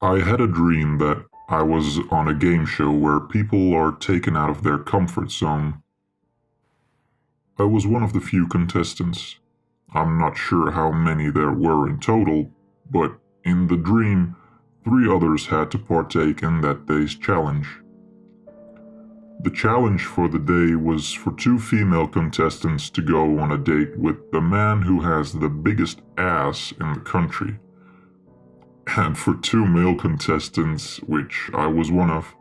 I had a dream that I was on a game show where people are taken out of their comfort zone. I was one of the few contestants. I'm not sure how many there were in total, but in the dream, 3 others had to partake in that day's challenge. The challenge for the day was for 2 female contestants to go on a date with the man who has the biggest ass in the country, and for 2 male contestants, which I was one of,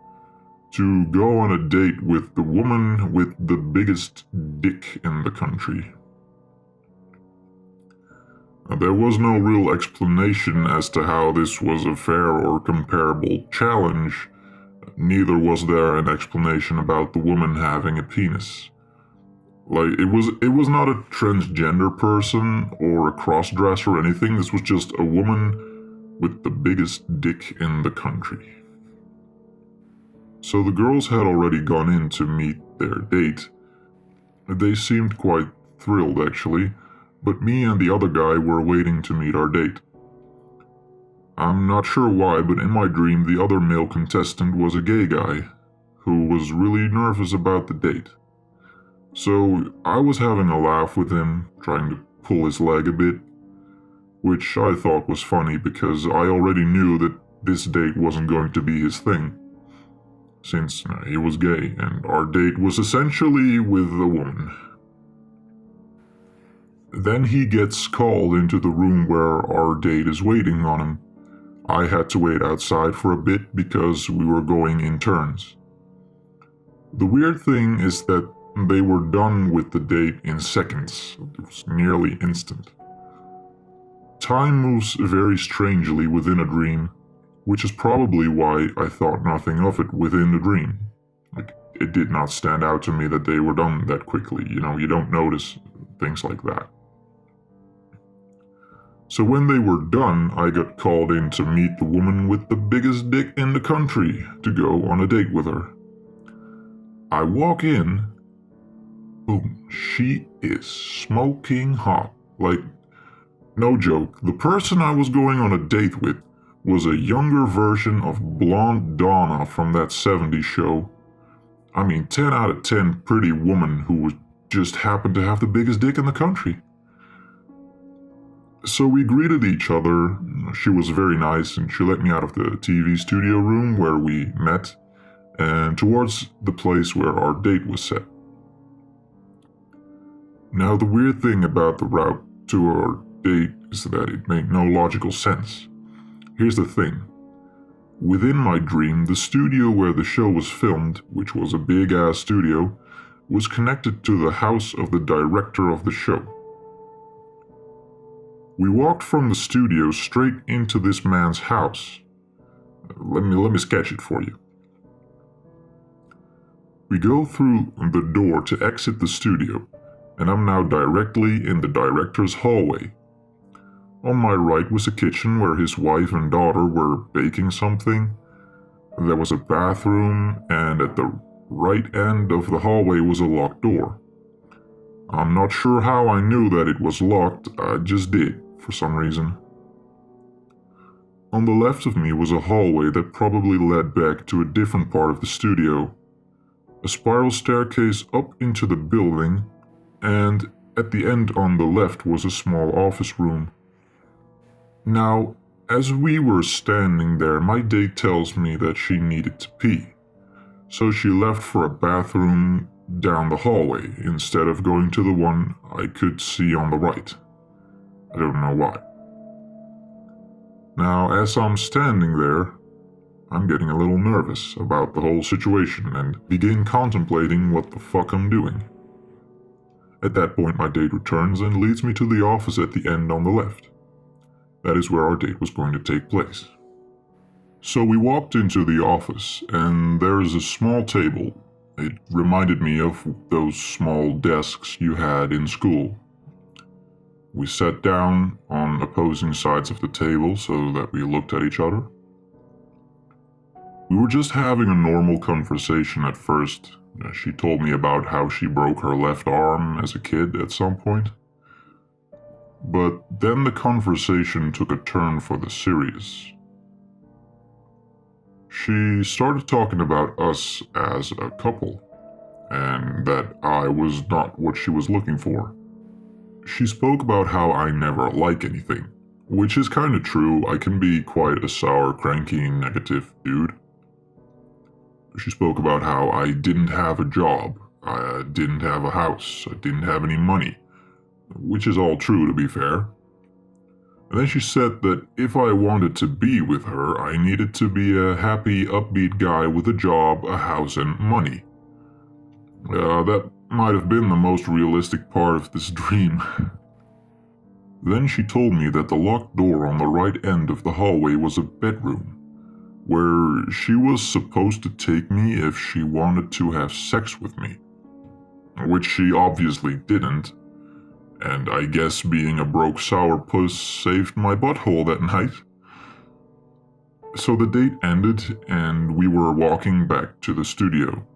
to go on a date with the woman with the biggest dick in the country. There was no real explanation as to how this was a fair or comparable challenge. Neither was there an explanation about the woman having a penis. It was not a transgender person or a crossdresser or anything. This was just a woman with the biggest dick in the country. So the girls had already gone in to meet their date. They seemed quite thrilled, actually, but me and the other guy were waiting to meet our date. I'm not sure why, but in my dream the other male contestant was a gay guy who was really nervous about the date. So I was having a laugh with him, trying to pull his leg a bit, which I thought was funny because I already knew that this date wasn't going to be his thing, since he was gay and our date was essentially with a woman. Then he gets called into the room where our date is waiting on him. I had to wait outside for a bit because we were going in turns. The weird thing is that they were done with the date in seconds. It was nearly instant. Time moves very strangely within a dream, which is probably why I thought nothing of it within the dream. It did not stand out to me that they were done that quickly. You don't notice things like that. So when they were done, I got called in to meet the woman with the biggest dick in the country to go on a date with her. I walk in, boom, she is smoking hot. No joke, the person I was going on a date with was a younger version of Blonde Donna from that 70s show. 10 out of 10 pretty woman who just happened to have the biggest dick in the country. So we greeted each other. She was very nice and she let me out of the TV studio room where we met and towards the place where our date was set. Now the weird thing about the route to our date is that it made no logical sense. Here's the thing. Within my dream, the studio where the show was filmed, which was a big-ass studio, was connected to the house of the director of the show. We walked from the studio straight into this man's house. Let me sketch it for you. We go through the door to exit the studio, and I'm now directly in the director's hallway. On my right was a kitchen where his wife and daughter were baking something. There was a bathroom, and at the right end of the hallway was a locked door. I'm not sure how I knew that it was locked, I just did, for some reason. On the left of me was a hallway that probably led back to a different part of the studio, a spiral staircase up into the building, and at the end on the left was a small office room. Now, as we were standing there, my date tells me that she needed to pee, so she left for a bathroom down the hallway instead of going to the one I could see on the right. I don't know why. Now, as I'm standing there, I'm getting a little nervous about the whole situation and begin contemplating what the fuck I'm doing. At that point, my date returns and leads me to the office at the end on the left. That is where our date was going to take place. So we walked into the office, and there is a small table. It reminded me of those small desks you had in school. We sat down on opposing sides of the table so that we looked at each other. We were just having a normal conversation at first. She told me about how she broke her left arm as a kid at some point. But then the conversation took a turn for the serious. She started talking about us as a couple, and that I was not what she was looking for. She spoke about how I never like anything, which is kinda true. I can be quite a sour, cranky, negative dude. She spoke about how I didn't have a job, I didn't have a house, I didn't have any money, which is all true to be fair. And then she said that if I wanted to be with her, I needed to be a happy, upbeat guy with a job, a house, and money. That might have been the most realistic part of this dream. Then she told me that the locked door on the right end of the hallway was a bedroom, where she was supposed to take me if she wanted to have sex with me. Which she obviously didn't, and I guess being a broke sourpuss saved my butthole that night. So the date ended, and we were walking back to the studio.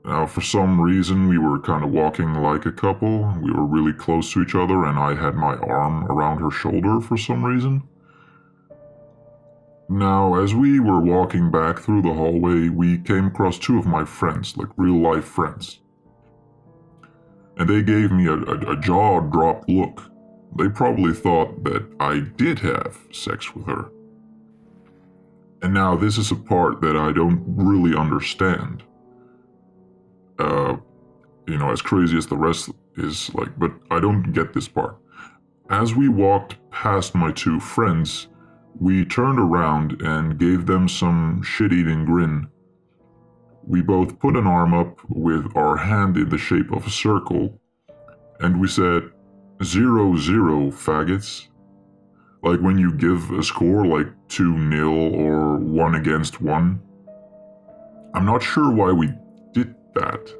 Now, for some reason, we were kind of walking like a couple. We were really close to each other, and I had my arm around her shoulder for some reason. Now, as we were walking back through the hallway, we came across two of my friends, like real-life friends. And they gave me a jaw-dropped look. They probably thought that I did have sex with her. And now this is a part that I don't really understand. As crazy as the rest is, but I don't get this part. As we walked past my two friends, we turned around and gave them some shit-eating grin. We both put an arm up with our hand in the shape of a circle, and we said, 0-0, faggots. Like when you give a score like 2-0 or 1-1. I'm not sure why we did that.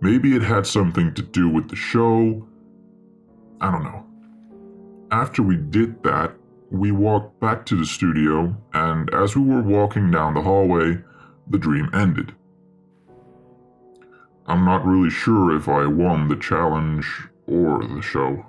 Maybe it had something to do with the show. I don't know. After we did that, we walked back to the studio, and as we were walking down the hallway, the dream ended. I'm not really sure if I won the challenge or the show.